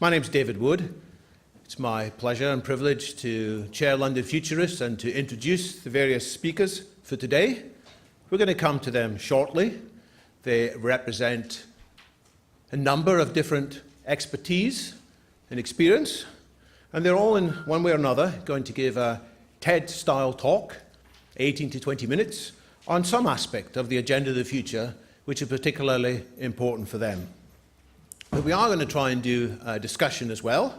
My name's David Wood. It's my pleasure and privilege to chair London Futurists and to introduce the various speakers for today. We're going to come to them shortly. They represent a number of different expertise and experience, and they're all in one way or another going to give a TED-style talk, 18 to 20 minutes, on some aspect of the agenda of the future which is particularly important for them. But we are going to try and do a discussion as well.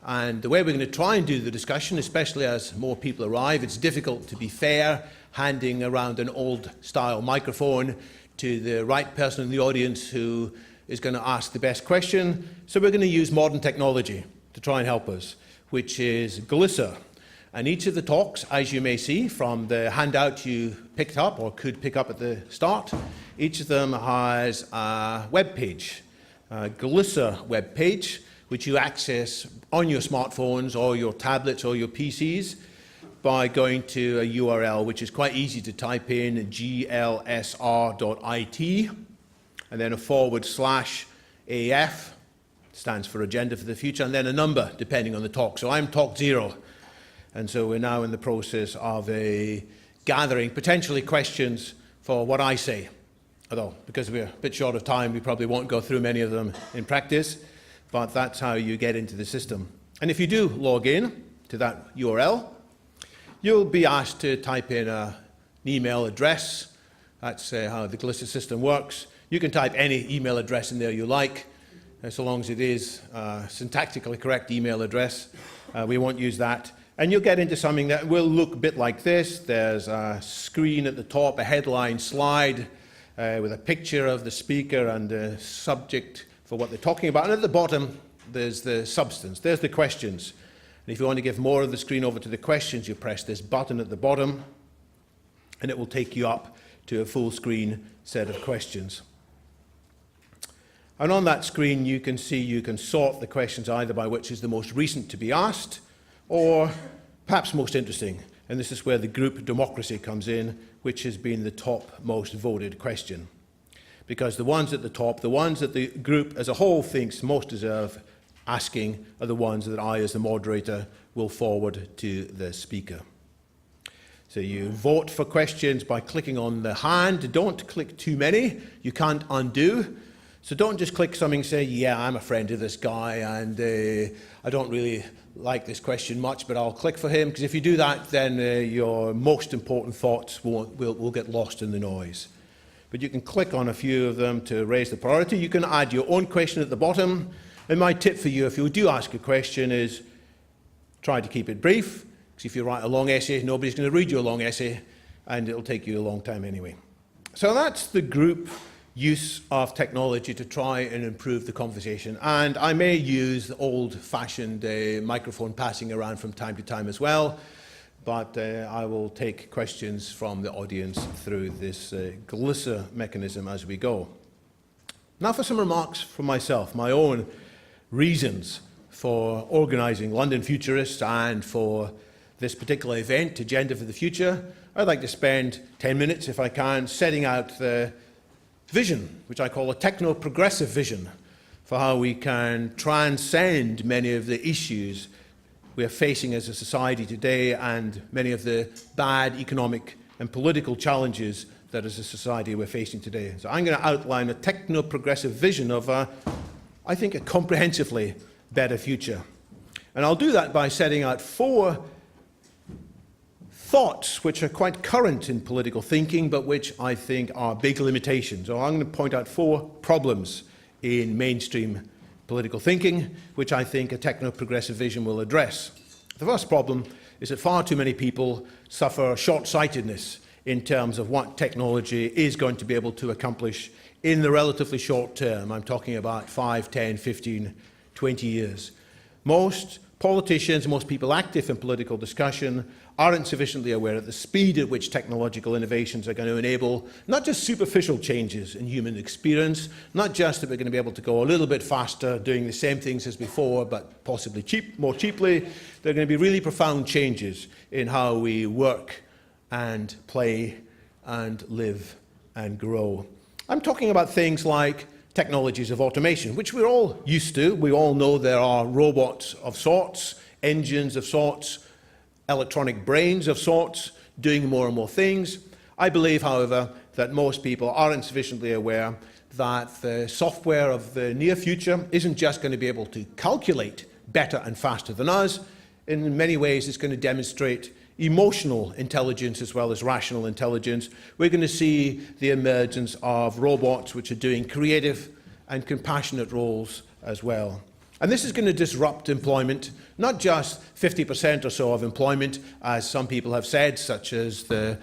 And the way we're going to try and do the discussion, especially as more people arrive, it's difficult to be fair, handing around an old-style microphone to the right person in the audience who is going to ask the best question. So we're going to use modern technology to try and help us, which is Glisser. And each of the talks, as you may see from the handout you picked up or could pick up at the start, each of them has a web page, a Glisser web page, which you access on your smartphones or your tablets or your PCs by going to a URL which is quite easy to type in, glsr.it, and then a /AF, stands for Agenda for the Future, and then a number depending on the talk. So I'm talk 0, and so we're now in the process of gathering potentially questions for what I say. Although, because we're a bit short of time, we probably won't go through many of them in practice, but that's how you get into the system. And if you do log in to that URL, you'll be asked to type in an email address. That's how the Glisser system works. You can type any email address in there you like, so long as it is a syntactically correct email address. We won't use that. And you'll get into something that will look a bit like this. There's a screen at the top, a headline slide with a picture of the speaker and the subject for what they're talking about. And at the bottom, there's the substance. There's the questions. And if you want to give more of the screen over to the questions, you press this button at the bottom, and it will take you up to a full screen set of questions. And on that screen, you can see you can sort the questions either by which is the most recent to be asked, or perhaps most interesting. And this is where the group democracy comes in, which has been the top most voted question. Because the ones at the top, the ones that the group as a whole thinks most deserve asking, are the ones that I, as the moderator, will forward to the speaker. So you vote for questions by clicking on the hand. Don't click too many. You can't undo. So don't just click something and say, yeah, I'm a friend of this guy, and I don't really like this question much, but I'll click for him. Because if you do that, then your most important thoughts will get lost in the noise. But you can click on a few of them to raise the priority. You can add your own question at the bottom. And my tip for you, if you do ask a question, is try to keep it brief. Because if you write a long essay, nobody's going to read your long essay, and it'll take you a long time anyway. So that's the group use of technology to try and improve the conversation. And I may use the old-fashioned microphone passing around from time to time as well. But I will take questions from the audience through this Glisser mechanism as we go. Now for some remarks from myself, my own reasons for organising London Futurists and for this particular event, Agenda for the Future. I'd like to spend 10 minutes, if I can, setting out the vision, which I call a Technoprogressive Vision, for how we can transcend many of the issues we are facing as a society today and many of the bad economic and political challenges that as a society we're facing today. So I'm going to outline a techno-progressive vision of, I think, a comprehensively better future. And I'll do that by setting out 4 thoughts which are quite current in political thinking, but which I think are big limitations. So I'm going to point out 4 problems in mainstream political thinking, which I think a techno-progressive vision will address. The first problem is that far too many people suffer short-sightedness in terms of what technology is going to be able to accomplish in the relatively short term. I'm talking about 5, 10, 15, 20 years. Most politicians, most people active in political discussion aren't sufficiently aware of the speed at which technological innovations are going to enable not just superficial changes in human experience, not just that we're going to be able to go a little bit faster doing the same things as before, but possibly more cheaply. There are going to be really profound changes in how we work and play and live and grow. I'm talking about things like technologies of automation, which we're all used to. We all know there are robots of sorts, engines of sorts, electronic brains of sorts, doing more and more things. I believe, however, that most people aren't sufficiently aware that the software of the near future isn't just going to be able to calculate better and faster than us. In many ways, it's going to demonstrate emotional intelligence as well as rational intelligence. We're going to see the emergence of robots which are doing creative and compassionate roles as well. And this is going to disrupt employment, not just 50% or so of employment, as some people have said, such as the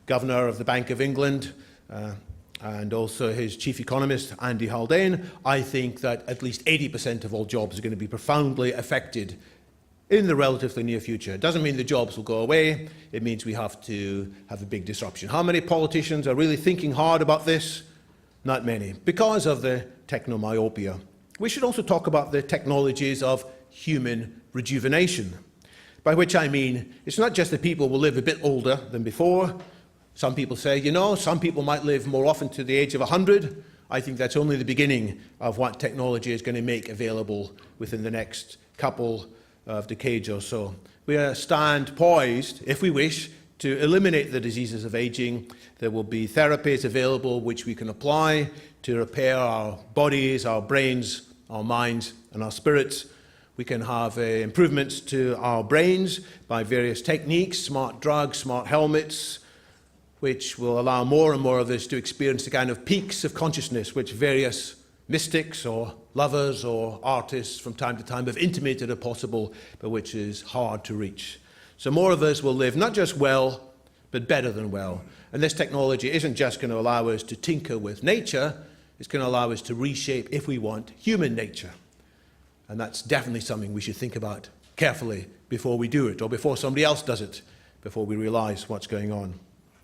Governor of the Bank of England and also his chief economist, Andy Haldane. I think that at least 80% of all jobs are going to be profoundly affected in the relatively near future. It doesn't mean the jobs will go away. It means we have to have a big disruption. How many politicians are really thinking hard about this? Not many, because of the techno-myopia. We should also talk about the technologies of human rejuvenation, by which I mean it's not just that people will live a bit older than before. Some people say, you know, some people might live more often to the age of 100. I think that's only the beginning of what technology is going to make available within the next couple of decades or so. We stand poised, if we wish, to eliminate the diseases of aging. There will be therapies available which we can apply to repair our bodies, our brains, our minds and our spirits. We can have improvements to our brains by various techniques, smart drugs, smart helmets, which will allow more and more of us to experience the kind of peaks of consciousness which various mystics or lovers or artists from time to time have intimated are possible, but which is hard to reach. So more of us will live not just well, but better than well. And this technology isn't just going to allow us to tinker with nature, it's going to allow us to reshape, if we want, human nature. And that's definitely something we should think about carefully before we do it, or before somebody else does it, before we realize what's going on.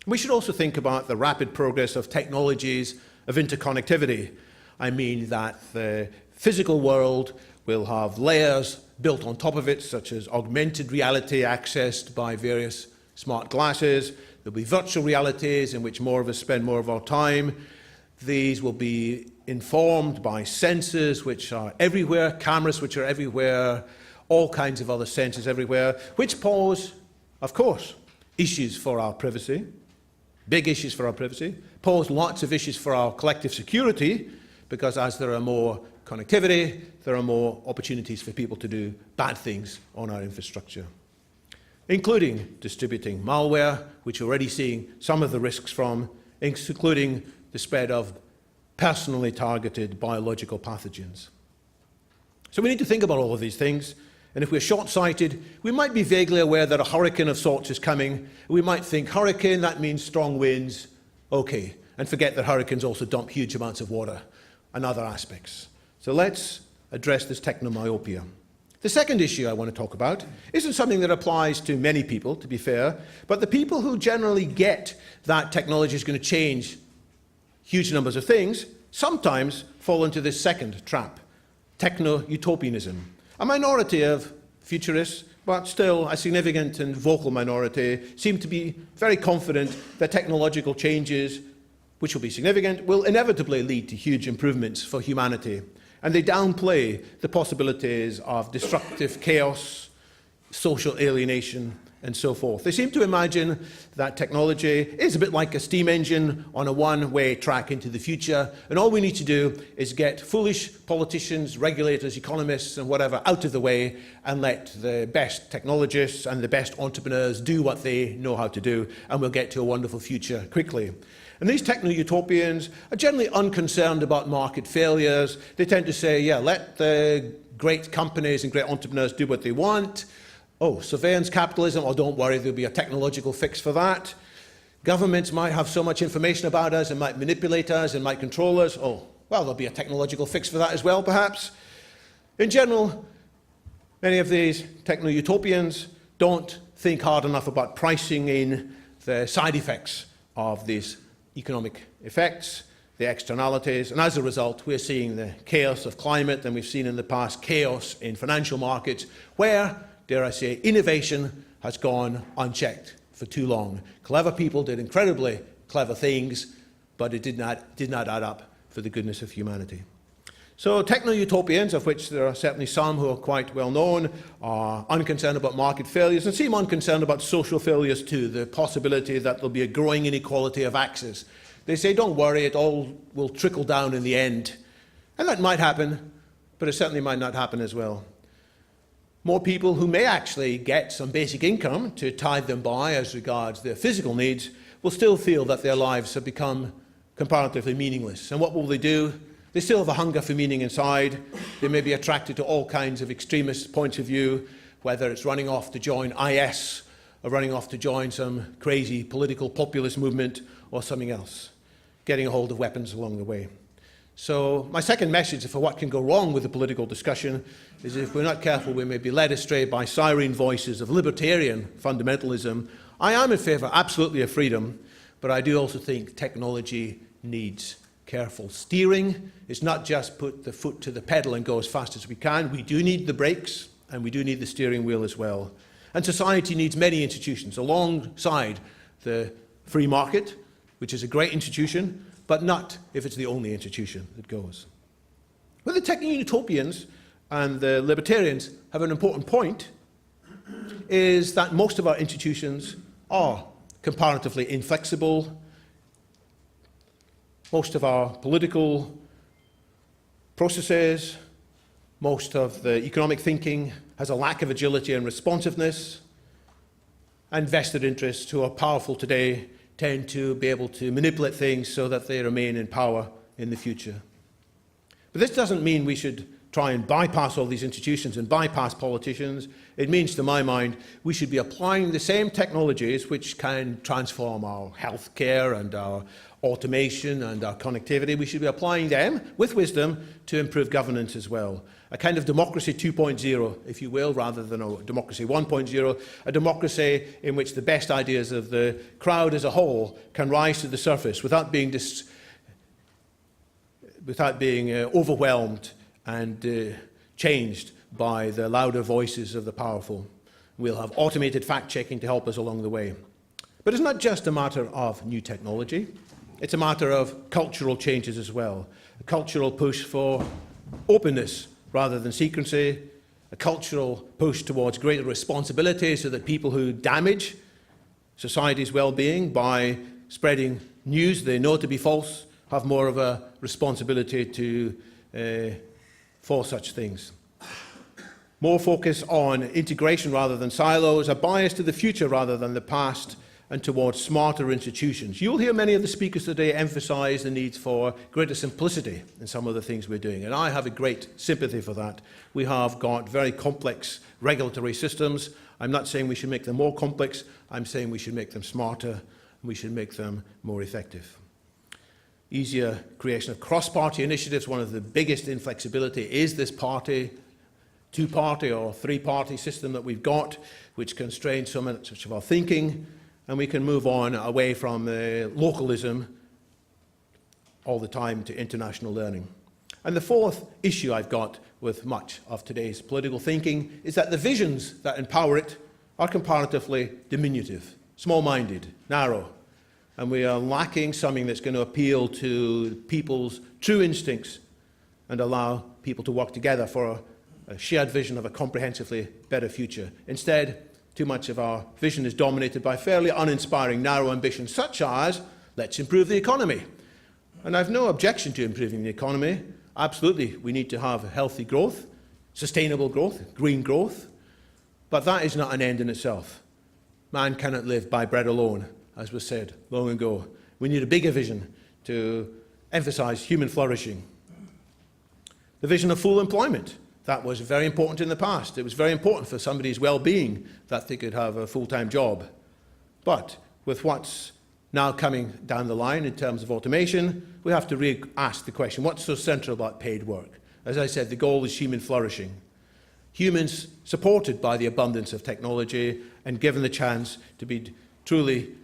We should also think about the rapid progress of technologies of interconnectivity. I mean that the physical world will have layers built on top of it, such as augmented reality accessed by various smart glasses. There'll be virtual realities in which more of us spend more of our time. These will be informed by sensors which are everywhere, cameras which are everywhere, all kinds of other sensors everywhere, which pose, of course, issues for our privacy, big issues for our privacy, pose lots of issues for our collective security, because as there are more connectivity, there are more opportunities for people to do bad things on our infrastructure, including distributing malware, which we're already seeing some of the risks from, including the spread of personally targeted biological pathogens. So we need to think about all of these things, and if we're short-sighted, we might be vaguely aware that a hurricane of sorts is coming. We might think, hurricane, that means strong winds, okay, and forget that hurricanes also dump huge amounts of water and other aspects. So let's address this techno-myopia. The second issue I want to talk about isn't something that applies to many people, to be fair, but the people who generally get that technology is going to change huge numbers of things sometimes fall into this second trap, techno-utopianism. A minority of futurists, but still a significant and vocal minority, seem to be very confident that technological changes, which will be significant, will inevitably lead to huge improvements for humanity. And they downplay the possibilities of destructive chaos, social alienation, and so forth. They seem to imagine that technology is a bit like a steam engine on a one-way track into the future, and all we need to do is get foolish politicians, regulators, economists, and whatever out of the way, and let the best technologists and the best entrepreneurs do what they know how to do, and we'll get to a wonderful future quickly. And these techno-utopians are generally unconcerned about market failures. They tend to say, yeah, let the great companies and great entrepreneurs do what they want. Oh, surveillance capitalism, oh, don't worry, there'll be a technological fix for that. Governments might have so much information about us and might manipulate us and might control us. Oh, well, there'll be a technological fix for that as well, perhaps. In general, many of these techno-utopians don't think hard enough about pricing in the side effects of these economic effects, the externalities, and as a result, we're seeing the chaos of climate, and we've seen in the past chaos in financial markets, where, dare I say, innovation has gone unchecked for too long. Clever people did incredibly clever things, but it did not add up for the goodness of humanity. So techno-utopians, of which there are certainly some who are quite well known, are unconcerned about market failures and seem unconcerned about social failures too, the possibility that there'll be a growing inequality of access. They say, don't worry, it all will trickle down in the end. And that might happen, but it certainly might not happen as well. More people who may actually get some basic income to tide them by as regards their physical needs will still feel that their lives have become comparatively meaningless. And what will they do? They still have a hunger for meaning inside. They may be attracted to all kinds of extremist points of view, whether it's running off to join IS or running off to join some crazy political populist movement or something else, getting a hold of weapons along the way. So my second message for what can go wrong with the political discussion is if we're not careful, we may be led astray by siren voices of libertarian fundamentalism. I am in favour, absolutely, of freedom, but I do also think technology needs careful steering. It's not just put the foot to the pedal and go as fast as we can. We do need the brakes, and we do need the steering wheel as well. And society needs many institutions alongside the free market, which is a great institution, but not if it's the only institution that goes. But the techno-utopians and the libertarians have an important point, is that most of our institutions are comparatively inflexible. Most of our political processes, most of the economic thinking has a lack of agility and responsiveness, and vested interests who are powerful today tend to be able to manipulate things so that they remain in power in the future. But this doesn't mean we should try and bypass all these institutions and bypass politicians. It means, to my mind, we should be applying the same technologies which can transform our healthcare and our automation and our connectivity. We should be applying them with wisdom to improve governance as well. A kind of democracy 2.0, if you will, rather than a democracy 1.0, a democracy in which the best ideas of the crowd as a whole can rise to the surface without being overwhelmed and changed by the louder voices of the powerful. We'll have automated fact-checking to help us along the way. But it's not just a matter of new technology. It's a matter of cultural changes as well. A cultural push for openness rather than secrecy, a cultural push towards greater responsibility so that people who damage society's well-being by spreading news they know to be false have more of a responsibility to for such things. More focus on integration rather than silos, a bias to the future rather than the past, and towards smarter institutions. You'll hear many of the speakers today emphasise the need for greater simplicity in some of the things we're doing, and I have a great sympathy for that. We have got very complex regulatory systems. I'm not saying we should make them more complex, I'm saying we should make them smarter, and we should make them more effective. Easier creation of cross-party initiatives. One of the biggest inflexibility is this two-party or three-party system that we've got, which constrains so much of our thinking, and we can move on away from localism all the time to international learning. And the fourth issue I've got with much of today's political thinking is that the visions that empower it are comparatively diminutive, small-minded, narrow. And we are lacking something that's going to appeal to people's true instincts and allow people to work together for a shared vision of a comprehensively better future. Instead, too much of our vision is dominated by fairly uninspiring, narrow ambitions, such as, let's improve the economy. And I've no objection to improving the economy. Absolutely, we need to have healthy growth, sustainable growth, green growth. But that is not an end in itself. Man cannot live by bread alone, as was said long ago. We need a bigger vision to emphasize human flourishing. The vision of full employment. That was very important in the past. It was very important for somebody's well-being that they could have a full-time job. But with what's now coming down the line in terms of automation, we have to re-ask the question, what's so central about paid work? As I said, the goal is human flourishing. Humans supported by the abundance of technology and given the chance to be truly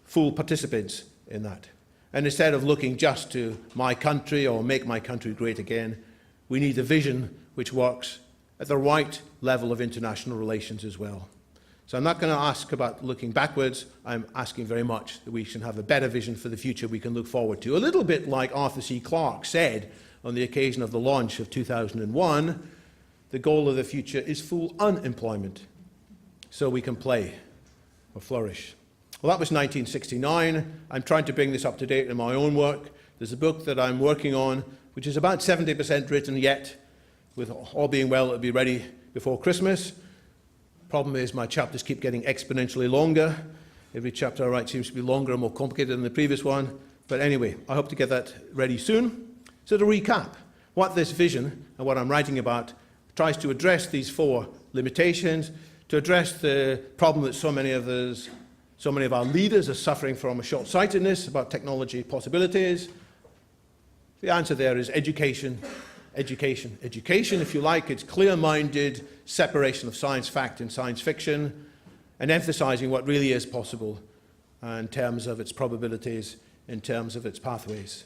full participants in that. And instead of looking just to my country or make my country great again, we need a vision which works at the right level of international relations as well. So I'm not going to ask about looking backwards. I'm asking very much that we should have a better vision for the future we can look forward to. A little bit like Arthur C. Clarke said on the occasion of the launch of 2001, the goal of the future is full unemployment, so we can play or flourish. Well, that was 1969. I'm trying to bring this up to date in my own work. There's a book that I'm working on, which is about 70% written yet. With all being well, it'll be ready before Christmas. Problem is, my chapters keep getting exponentially longer. Every chapter I write seems to be longer and more complicated than the previous one. But anyway, I hope to get that ready soon. So to recap, what this vision and what I'm writing about tries to address these 4 limitations, to address the problem that so many of our leaders are suffering from, a short-sightedness about technology possibilities. The answer there is education, education, education. If you like, it's clear-minded separation of science fact and science fiction, and emphasizing what really is possible in terms of its probabilities, in terms of its pathways.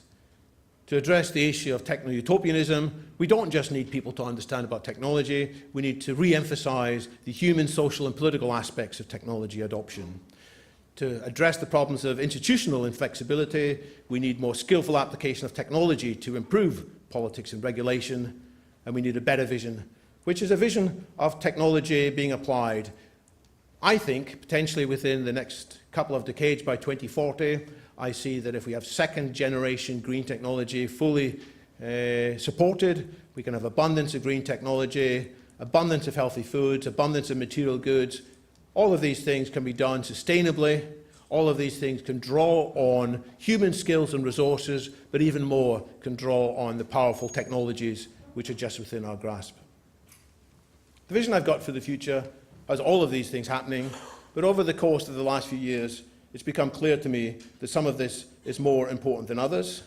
To address the issue of techno-utopianism, we don't just need people to understand about technology, we need to re-emphasize the human, social and political aspects of technology adoption. To address the problems of institutional inflexibility, we need more skillful application of technology to improve politics and regulation, and we need a better vision, which is a vision of technology being applied, I think, potentially within the next couple of decades. By 2040, I see that if we have second-generation green technology fully supported, we can have abundance of green technology, abundance of healthy foods, abundance of material goods. All of these things can be done sustainably. All of these things can draw on human skills and resources, but even more can draw on the powerful technologies which are just within our grasp. The vision I've got for the future has all of these things happening, but over the course of the last few years, it's become clear to me that some of this is more important than others.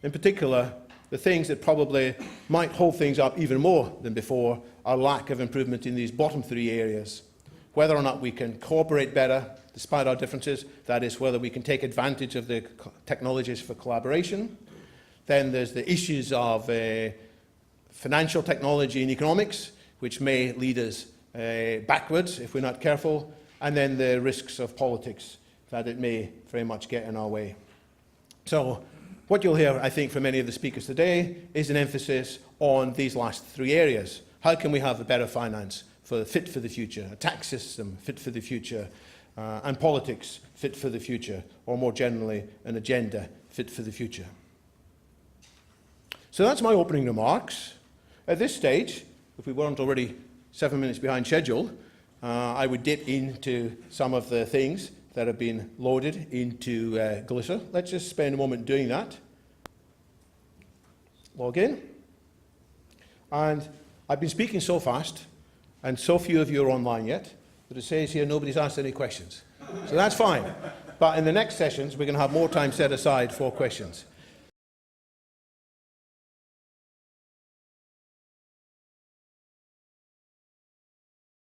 In particular, the things that probably might hold things up even more than before are lack of improvement in these bottom 3 areas. Whether or not we can cooperate better despite our differences, that is, whether we can take advantage of the technologies for collaboration. Then there's the issues of financial technology and economics, which may lead us backwards if we're not careful. And then the risks of politics, that it may very much get in our way. So what you'll hear, I think, from many of the speakers today is an emphasis on these last 3 areas. How can we have a better finance fit for the future, a tax system fit for the future, and politics fit for the future, or more generally, an agenda fit for the future. So that's my opening remarks. At this stage, if we weren't already 7 minutes behind schedule, I would dip into some of the things that have been loaded into Glisser. Let's just spend a moment doing that. Log in. And I've been speaking so fast, and so few of you are online yet, that it says here nobody's asked any questions. So that's fine. But in the next sessions, we're going to have more time set aside for questions.